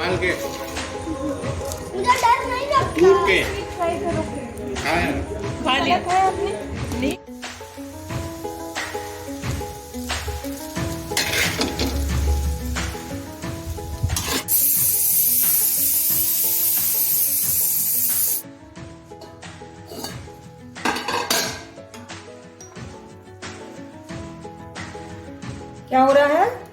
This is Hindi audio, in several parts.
डाल के मुझे डर नहीं लगता। कूट के ट्राई करो। खाया। खा लिया था आपने? नहीं। क्या हो रहा है?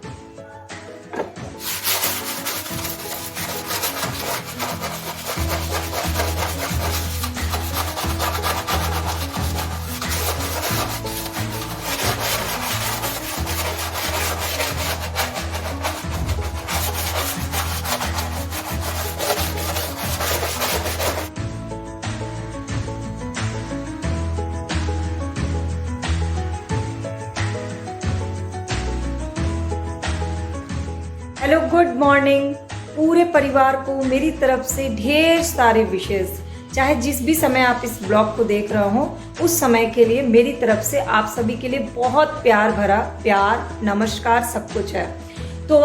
Hello, good morning. पूरे परिवार को मेरी तरफ से ढेर सारे विशेस। चाहे जिस भी समय आप इस ब्लॉग को देख रहे हो, उस समय के लिए मेरी तरफ से आप सभी के लिए बहुत प्यार भरा प्यार, नमस्कार, सब कुछ है। तो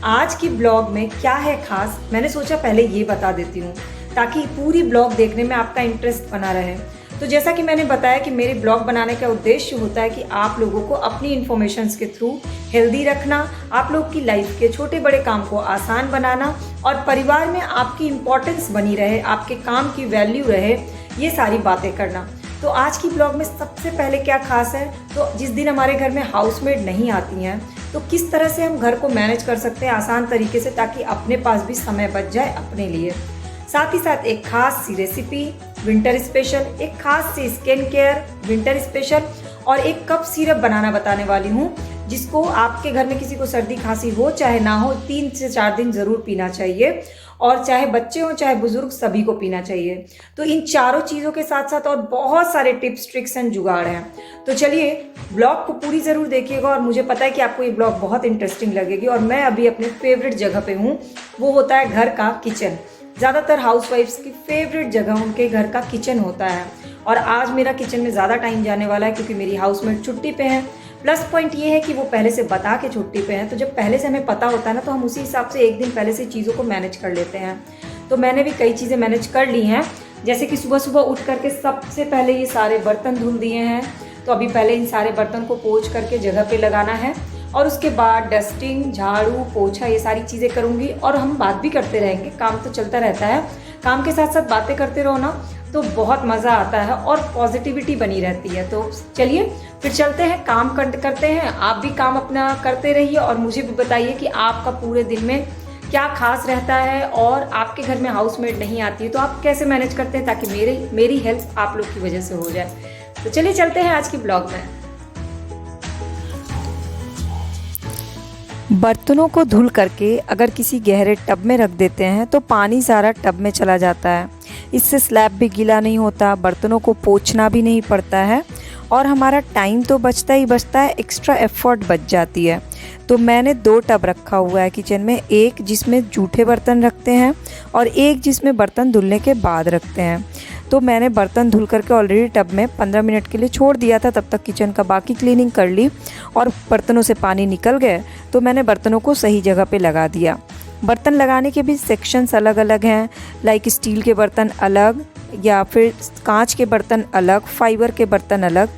आज की ब्लॉग में क्या है खास, मैंने सोचा पहले ये बता देती हूँ ताकि पूरी ब्लॉग देखने में आपका इंटरेस्ट बना रहे। तो जैसा कि मैंने बताया कि मेरे ब्लॉग बनाने का उद्देश्य होता है कि आप लोगों को अपनी इन्फॉर्मेशंस के थ्रू हेल्दी रखना, आप लोग की लाइफ के छोटे बड़े काम को आसान बनाना और परिवार में आपकी इम्पोर्टेंस बनी रहे, आपके काम की वैल्यू रहे, ये सारी बातें करना। तो आज की ब्लॉग में सबसे पहले क्या खास है, तो जिस दिन हमारे घर में हाउसमेड नहीं आती हैं तो किस तरह से हम घर को मैनेज कर सकते हैं आसान तरीके से, ताकि अपने पास भी समय बच जाए अपने लिए। साथ ही साथ एक खास सी रेसिपी विंटर स्पेशल, एक खास सी स्किन केयर विंटर स्पेशल और एक कप सिरप बनाना बताने वाली हूँ, जिसको आपके घर में किसी को सर्दी खांसी हो चाहे ना हो 3 से 4 दिन ज़रूर पीना चाहिए, और चाहे बच्चे हों चाहे बुजुर्ग सभी को पीना चाहिए। तो इन चारों चीज़ों के साथ साथ और बहुत सारे टिप्स ट्रिक्स एंड जुगाड़ हैं। तो चलिए ब्लॉग को पूरी ज़रूर देखिएगा, और मुझे पता है कि आपको ये ब्लॉग बहुत इंटरेस्टिंग लगेगी। और मैं अभी अपने फेवरेट जगह पे हूँ, वो होता है घर का किचन। ज़्यादातर हाउसवाइफ्स की फेवरेट जगह उनके घर का किचन होता है, और आज मेरा किचन में ज़्यादा टाइम जाने वाला है क्योंकि मेरी हाउसमेट छुट्टी पे है। प्लस पॉइंट ये है कि वो पहले से बता के छुट्टी पे हैं, तो जब पहले से हमें पता होता है ना, तो हम उसी हिसाब से एक दिन पहले से चीज़ों को मैनेज कर लेते हैं। तो मैंने भी कई चीज़ें मैनेज कर ली हैं, जैसे कि सुबह सुबह उठ करके सबसे पहले ये सारे बर्तन धुल दिए हैं। तो अभी पहले इन सारे बर्तन को पोंछ करके जगह पे लगाना है, और उसके बाद डस्टिंग, झाड़ू, पोछा, ये सारी चीज़ें करूँगी। और हम बात भी करते रहेंगे, काम तो चलता रहता है, काम के साथ साथ बातें करते रहो ना तो बहुत मज़ा आता है और पॉजिटिविटी बनी रहती है। तो चलिए फिर चलते हैं, काम करते हैं। आप भी काम अपना करते रहिए और मुझे भी बताइए कि आपका पूरे दिन में क्या खास रहता है, और आपके घर में हाउसमेट नहीं आती है तो आप कैसे मैनेज करते हैं, ताकि मेरी हेल्प आप लोग की वजह से हो जाए। तो चलिए चलते हैं आज की ब्लॉग में। बर्तनों को धुल करके अगर किसी गहरे टब में रख देते हैं तो पानी सारा टब में चला जाता है। इससे स्लैब भी गीला नहीं होता, बर्तनों को पोंछना भी नहीं पड़ता है, और हमारा टाइम तो बचता ही बचता है, एक्स्ट्रा एफर्ट बच जाती है। तो मैंने 2 टब रखा हुआ है किचन में, एक जिसमें जूठे बर्तन रखते हैं और एक जिसमें बर्तन धुलने के बाद रखते हैं। तो मैंने बर्तन धुल करके ऑलरेडी टब में 15 मिनट के लिए छोड़ दिया था, तब तक किचन का बाकी क्लीनिंग कर ली और बर्तनों से पानी निकल गए। तो मैंने बर्तनों को सही जगह पे लगा दिया। बर्तन लगाने के भी सेक्शंस अलग अलग हैं, लाइक स्टील के बर्तन अलग, या फिर कांच के बर्तन अलग, फाइबर के बर्तन अलग।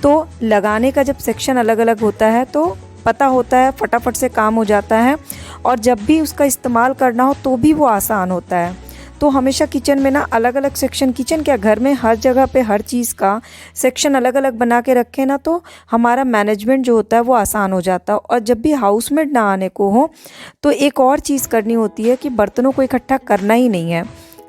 तो लगाने का जब सेक्शन अलग अलग होता है तो पता होता है, फटाफट से काम हो जाता है, और जब भी उसका इस्तेमाल करना हो तो भी वो आसान होता है। तो हमेशा किचन में ना अलग अलग सेक्शन, किचन क्या घर में हर जगह पे हर चीज़ का सेक्शन अलग अलग बना के रखें ना, तो हमारा मैनेजमेंट जो होता है वो आसान हो जाता है। और जब भी हाउसमेट ना आने को हो तो एक और चीज़ करनी होती है कि बर्तनों को इकट्ठा करना ही नहीं है।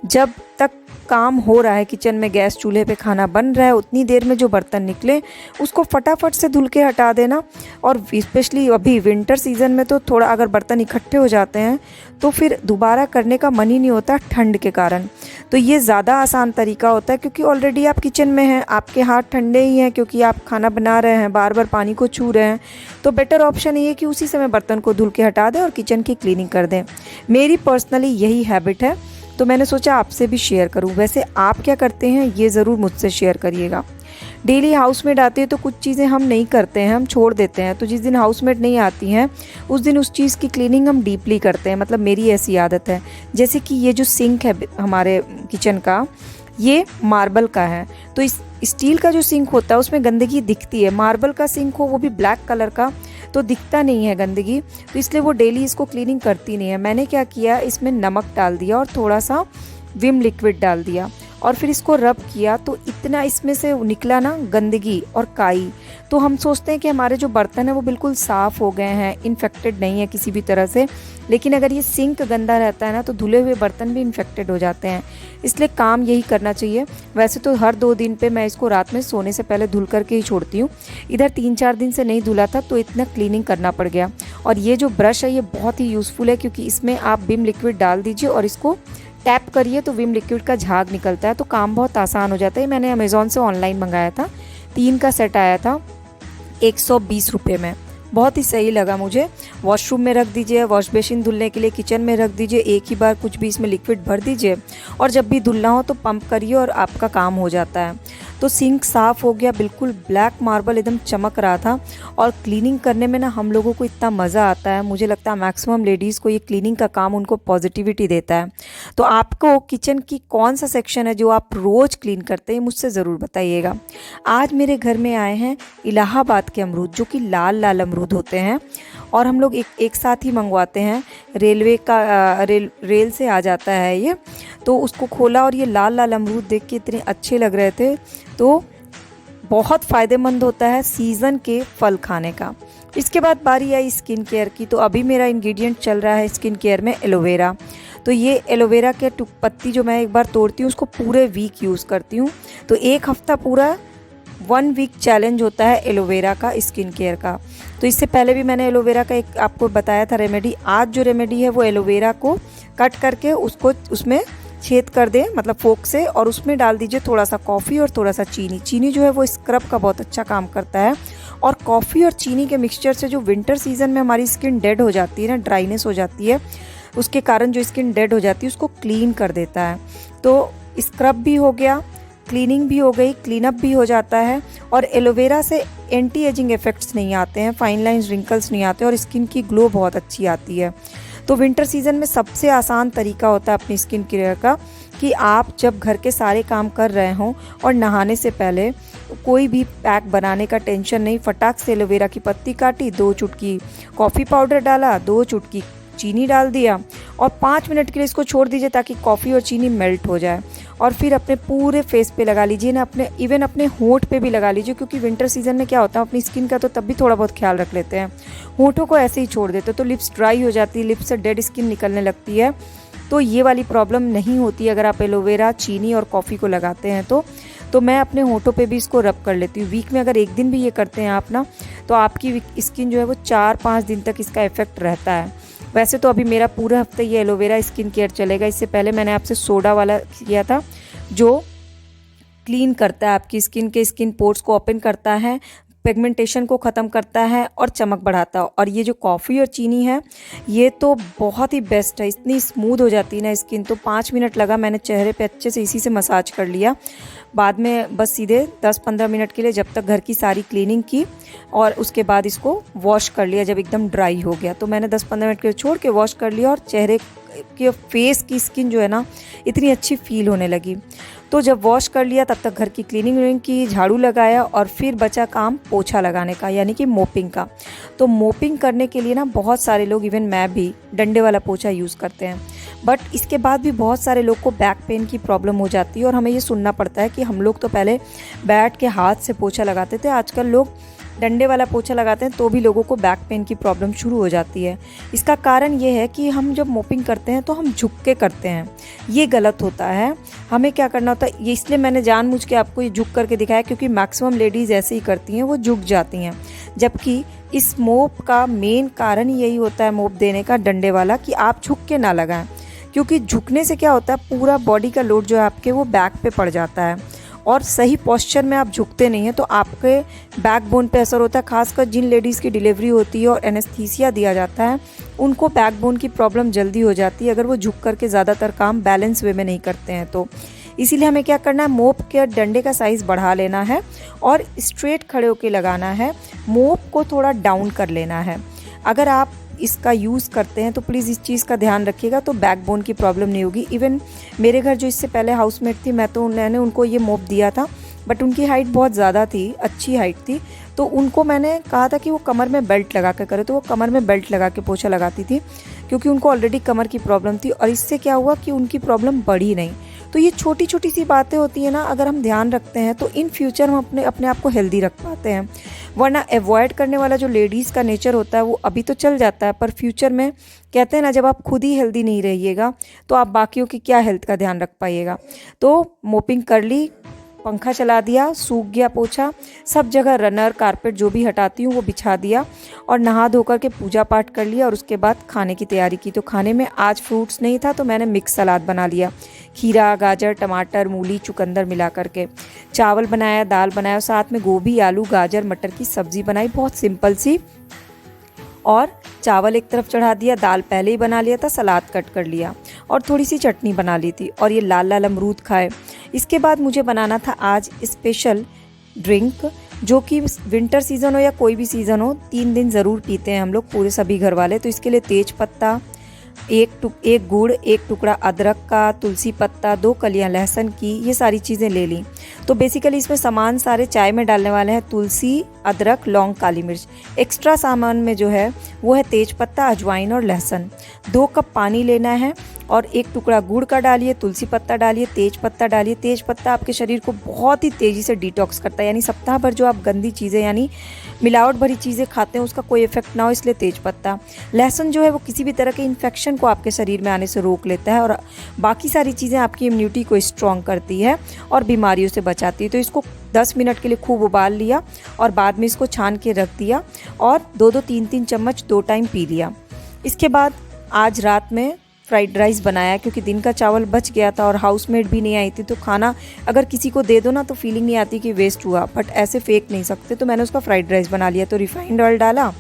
जब तक काम हो रहा है किचन में, गैस चूल्हे पे खाना बन रहा है, उतनी देर में जो बर्तन निकले उसको फटाफट से धुल के हटा देना। और स्पेशली अभी विंटर सीज़न में तो थोड़ा अगर बर्तन इकट्ठे हो जाते हैं तो फिर दोबारा करने का मन ही नहीं होता ठंड के कारण। तो ये ज़्यादा आसान तरीका होता है, क्योंकि ऑलरेडी आप किचन में हैं, आपके हाथ ठंडे ही हैं क्योंकि आप खाना बना रहे हैं, बार बार पानी को छू रहे हैं। तो बेटर ऑप्शन ये है कि उसी समय बर्तन को धुल के हटा दें और किचन की क्लीनिंग कर दें। मेरी पर्सनली यही हैबिट है, तो मैंने सोचा आपसे भी शेयर करूं। वैसे आप क्या करते हैं ये ज़रूर मुझसे शेयर करिएगा। डेली हाउसमेट आती है तो कुछ चीज़ें हम नहीं करते हैं, हम छोड़ देते हैं। तो जिस दिन हाउसमेट नहीं आती हैं उस दिन उस चीज़ की क्लीनिंग हम डीपली करते हैं, मतलब मेरी ऐसी आदत है। जैसे कि ये जो सिंक है हमारे किचन का, ये मार्बल का है, तो इस स्टील का जो सिंक होता है उसमें गंदगी दिखती है। मार्बल का सिंक हो वो भी ब्लैक कलर का, तो दिखता नहीं है गंदगी, तो इसलिए वो डेली इसको क्लीनिंग करती नहीं है। मैंने क्या किया, इसमें नमक डाल दिया और थोड़ा सा विम लिक्विड डाल दिया और फिर इसको रब किया, तो इतना इसमें से निकला ना गंदगी और काई। तो हम सोचते हैं कि हमारे जो बर्तन है वो बिल्कुल साफ़ हो गए हैं, इन्फेक्टेड नहीं है किसी भी तरह से, लेकिन अगर ये सिंक गंदा रहता है ना तो धुले हुए बर्तन भी इन्फेक्टेड हो जाते हैं। इसलिए काम यही करना चाहिए। वैसे तो हर 2 दिन पे मैं इसको रात में सोने से पहले धुल करके ही छोड़ती हूँ। इधर 3-4 दिन से नहीं धुला था तो इतना क्लीनिंग करना पड़ गया। और ये जो ब्रश है ये बहुत ही यूज़फुल है, क्योंकि इसमें आप विम लिक्विड डाल दीजिए और इसको टैप करिए तो विम लिक्विड का झाग निकलता है, तो काम बहुत आसान हो जाता है। मैंने अमेज़ॉन से ऑनलाइन मंगाया था, 3 का सेट आया था 120 रुपये में, बहुत ही सही लगा मुझे। वॉशरूम में रख दीजिए, वॉश बेसिन धुलने के लिए किचन में रख दीजिए, एक ही बार कुछ भी इसमें लिक्विड भर दीजिए और जब भी धुलना हो तो पंप करिए और आपका काम हो जाता है। तो सिंक साफ़ हो गया, बिल्कुल ब्लैक मार्बल एकदम चमक रहा था। और क्लीनिंग करने में ना हम लोगों को इतना मज़ा आता है, मुझे लगता है मैक्सिमम लेडीज़ को ये क्लीनिंग का काम उनको पॉजिटिविटी देता है। तो आपको किचन की कौन सा सेक्शन है जो आप रोज़ क्लीन करते हैं, मुझसे ज़रूर बताइएगा। आज मेरे घर में आए हैं इलाहाबाद के अमरूद, जो कि लाल लाल अमरूद होते हैं और हम लोग एक साथ ही मंगवाते हैं, रेलवे का रेल से आ जाता है ये। तो उसको खोला और ये लाल लाल अमरूद देख के इतने अच्छे लग रहे थे। तो बहुत फ़ायदेमंद होता है सीज़न के फल खाने का। इसके बाद बारी आई स्किन केयर की, तो अभी मेरा इंग्रेडिएंट चल रहा है स्किन केयर में एलोवेरा। तो ये एलोवेरा के पत्ती जो मैं एक बार तोड़ती हूँ उसको पूरे वीक यूज़ करती हूँ। तो 1 हफ़्ता पूरा 1 वीक चैलेंज होता है एलोवेरा का स्किन केयर का। तो इससे पहले भी मैंने एलोवेरा का एक आपको बताया था रेमेडी। आज जो रेमेडी है वो एलोवेरा को कट करके उसको उसमें छेद कर दें, मतलब फोक से, और उसमें डाल दीजिए थोड़ा सा कॉफ़ी और थोड़ा सा चीनी। चीनी जो है वो स्क्रब का बहुत अच्छा काम करता है, और कॉफ़ी और चीनी के मिक्सचर से जो विंटर सीजन में हमारी स्किन डेड हो जाती है ना, ड्राइनेस हो जाती है, उसके कारण जो स्किन डेड हो जाती है उसको क्लीन कर देता है। तो स्क्रब भी हो गया, क्लीनिंग भी हो गई, क्लीनअप भी हो जाता है। और एलोवेरा से एंटी एजिंग इफेक्ट्स नहीं आते हैं, फाइन लाइंस रिंकल्स नहीं आते और स्किन की ग्लो बहुत अच्छी आती है। तो विंटर सीज़न में सबसे आसान तरीका होता है अपनी स्किन केयर का कि आप जब घर के सारे काम कर रहे हों और नहाने से पहले कोई भी पैक बनाने का टेंशन नहीं, फटाक से एलोवेरा की पत्ती काटी, 2 चुटकी कॉफ़ी पाउडर डाला, 2 चुटकी चीनी डाल दिया और 5 मिनट के लिए इसको छोड़ दीजिए ताकि कॉफ़ी और चीनी मेल्ट हो जाए। और फिर अपने पूरे फेस पे लगा लीजिए ना, इवन अपने होंठ पे भी लगा लीजिए, क्योंकि विंटर सीजन में क्या होता है अपनी स्किन का तो तब भी थोड़ा बहुत ख्याल रख लेते हैं, होंठों को ऐसे ही छोड़ देते तो लिप्स ड्राई हो जाती है, लिप्स से डेड स्किन निकलने लगती है। तो ये वाली प्रॉब्लम नहीं होती अगर आप एलोवेरा, चीनी और कॉफ़ी को लगाते हैं तो मैं अपने होंठों पे भी इसको रब कर लेती हूँ। वीक में अगर 1 दिन भी ये करते हैं आप ना, तो आपकी स्किन जो है वो 4-5 दिन तक इसका इफेक्ट रहता है। वैसे तो अभी मेरा पूरे हफ्ते ये एलोवेरा स्किन केयर चलेगा। इससे पहले मैंने आपसे सोडा वाला किया था जो क्लीन करता है आपकी स्किन के स्किन पोर्स को ओपन करता है, पिगमेंटेशन को ख़त्म करता है और चमक बढ़ाता है। और ये जो कॉफ़ी और चीनी है ये तो बहुत ही बेस्ट है, इतनी स्मूथ हो जाती है ना स्किन। तो 5 मिनट लगा, मैंने चेहरे पे अच्छे से इसी से मसाज कर लिया। बाद में बस सीधे 10-15 मिनट के लिए जब तक घर की सारी क्लीनिंग की और उसके बाद इसको वॉश कर लिया। जब एकदम ड्राई हो गया तो मैंने 10-15 मिनट के लिए छोड़ के वॉश कर लिया और चेहरे के फेस की स्किन जो है ना इतनी अच्छी फील होने लगी। तो जब वॉश कर लिया तब तक घर की क्लीनिंग की, झाड़ू लगाया और फिर बचा काम पोछा लगाने का, यानी कि मोपिंग का। तो मोपिंग करने के लिए ना बहुत सारे लोग, इवन मैं भी, डंडे वाला पोछा यूज़ करते हैं। बट इसके बाद भी बहुत सारे लोग को बैक पेन की प्रॉब्लम हो जाती है और हमें ये सुनना पड़ता है कि हम लोग तो पहले बैठ के हाथ से पोछा लगाते थे, आजकल लोग डंडे वाला पोछा लगाते हैं तो भी लोगों को बैक पेन की प्रॉब्लम शुरू हो जाती है। इसका कारण ये है कि हम जब मोपिंग करते हैं तो हम झुक के करते हैं, ये गलत होता है। हमें क्या करना होता है, ये इसलिए मैंने जानबूझ के आपको ये झुक करके दिखाया क्योंकि मैक्सिमम लेडीज़ ऐसे ही करती हैं, वो झुक जाती हैं। जबकि इस मोप का मेन कारण यही होता है, मोप देने का डंडे वाला, कि आप झुक के ना लगाएं, क्योंकि झुकने से क्या होता है पूरा बॉडी का लोड जो है आपके वो बैक पे पड़ जाता है और सही पोस्चर में आप झुकते नहीं हैं तो आपके बैकबोन पे असर होता है। खासकर जिन लेडीज़ की डिलीवरी होती है और एनेस्थीसिया दिया जाता है उनको बैकबोन की प्रॉब्लम जल्दी हो जाती है अगर वो झुक करके ज़्यादातर काम बैलेंस वे में नहीं करते हैं। तो इसीलिए हमें क्या करना है, मोप के डंडे का साइज़ बढ़ा लेना है और स्ट्रेट खड़े होकर लगाना है। मोप को थोड़ा डाउन कर लेना है। अगर आप इसका यूज़ करते हैं तो प्लीज़ इस चीज़ का ध्यान रखिएगा, तो बैकबोन की प्रॉब्लम नहीं होगी। इवन मेरे घर जो इससे पहले हाउसमेट थी, मैंने उनको ये मोप दिया था, बट उनकी हाइट बहुत ज़्यादा थी, अच्छी हाइट थी, तो उनको मैंने कहा था कि वो कमर में बेल्ट लगा कर करे, तो वो कमर में बेल्ट लगा के पोछा लगाती थी, क्योंकि उनको ऑलरेडी कमर की प्रॉब्लम थी। और इससे क्या हुआ कि उनकी प्रॉब्लम बढ़ी नहीं। तो ये छोटी छोटी सी बातें होती हैं ना, अगर हम ध्यान रखते हैं तो इन फ्यूचर हम अपने आप को हेल्दी रख पाते हैं। वरना अवॉइड करने वाला जो लेडीज़ का नेचर होता है वो अभी तो चल जाता है, पर फ्यूचर में कहते हैं ना, जब आप खुद ही हेल्दी नहीं रहिएगा तो आप बाकियों की क्या हेल्थ का ध्यान रख पाइएगा। तो मोपिंग कर ली, पंखा चला दिया, सूख गया पोछा, सब जगह रनर कारपेट जो भी हटाती हूँ वो बिछा दिया और नहा धोकर के पूजा पाठ कर लिया। और उसके बाद खाने की तैयारी की। तो खाने में आज फ्रूट्स नहीं था तो मैंने मिक्स सलाद बना लिया, खीरा, गाजर, टमाटर, मूली, चुकंदर मिला करके। चावल बनाया, दाल बनाया, साथ में गोभी, आलू, गाजर, मटर की सब्ज़ी बनाई, बहुत सिंपल सी। और चावल एक तरफ चढ़ा दिया, दाल पहले ही बना लिया था, सलाद कट कर लिया और थोड़ी सी चटनी बना ली थी। और ये लाल लाल अमरूद खाए। इसके बाद मुझे बनाना था आज स्पेशल ड्रिंक, जो कि विंटर सीज़न हो या कोई भी सीज़न हो, 3 दिन ज़रूर पीते हैं हम लोग पूरे सभी घर वाले। तो इसके लिए तेज पत्ता, एक गुड़, एक टुकड़ा अदरक का, तुलसी पत्ता, 2 कलियां लहसुन की, ये सारी चीज़ें ले ली। तो बेसिकली इसमें सामान सारे चाय में डालने वाले हैं, तुलसी, अदरक, लौंग, काली मिर्च। एक्स्ट्रा सामान में जो है वो है तेज पत्ता, अजवाइन और लहसुन। 2 कप पानी लेना है और 1 टुकड़ा गुड़ का डालिए, तुलसी पत्ता डालिए, तेज पत्ता डालिए। तेज पत्ता आपके शरीर को बहुत ही तेज़ी से डिटॉक्स करता है, यानी सप्ताह भर जो आप गंदी चीज़ें यानी मिलावट भरी चीज़ें खाते हैं उसका कोई इफेक्ट ना हो, इसलिए तेज पत्ता। लहसुन जो है वो किसी भी तरह के इन्फेक्शन को आपके शरीर में आने से रोक लेता है और बाकी सारी चीज़ें आपकी इम्यूनिटी को स्ट्रॉन्ग करती है और बीमारियों से बचाती है। तो इसको 10 मिनट के लिए खूब उबाल लिया और बाद में इसको छान के रख दिया और 2-2, 3-3 चम्मच 2 टाइम पी लिया। इसके बाद आज रात में फ्राइड राइस बनाया, क्योंकि दिन का चावल बच गया था और हाउसमेट भी नहीं आई थी। तो खाना अगर किसी को दे दो ना तो फीलिंग नहीं आती कि वेस्ट हुआ, बट ऐसे फेंक नहीं सकते। तो मैंने उसका फ्राइड राइस बना लिया। तो रिफाइंड ऑयल डाला,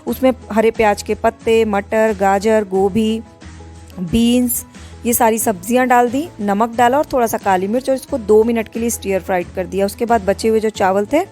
उसमें हरे प्याज के पत्ते, मटर, गाजर, गोभी, बीन्स, ये सारी सब्जियां डाल दी, नमक डाला और थोड़ा सा काली मिर्च, और इसको 2 मिनट के लिए स्टीयर फ्राइड कर दिया। उसके बाद बचे हुए जो चावल थे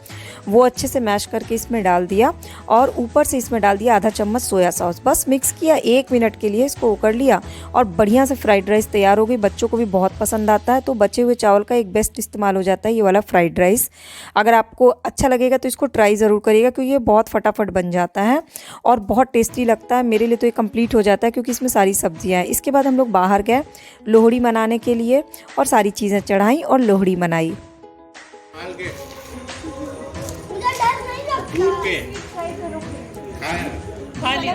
वो अच्छे से मैश करके इसमें डाल दिया और ऊपर से इसमें डाल दिया आधा चम्मच सोया सॉस। बस मिक्स किया, 1 मिनट के लिए इसको कर लिया और बढ़िया से फ्राइड राइस तैयार हो गई। बच्चों को भी बहुत पसंद आता है। तो बचे हुए चावल का एक बेस्ट इस्तेमाल हो जाता है ये वाला फ्राइड राइस। अगर आपको अच्छा लगेगा तो इसको ट्राई ज़रूर करिएगा, क्योंकि ये बहुत फटाफट बन जाता है और बहुत टेस्टी लगता है। मेरे लिए तो ये कंप्लीट हो जाता है क्योंकि इसमें सारी सब्जियाँ हैं। इसके बाद हम लोग बाहर गए लोहड़ी मनाने के लिए और सारी चीज़ें चढ़ाई और लोहड़ी मनाई। मुझे डर नहीं लगता। खा लिया।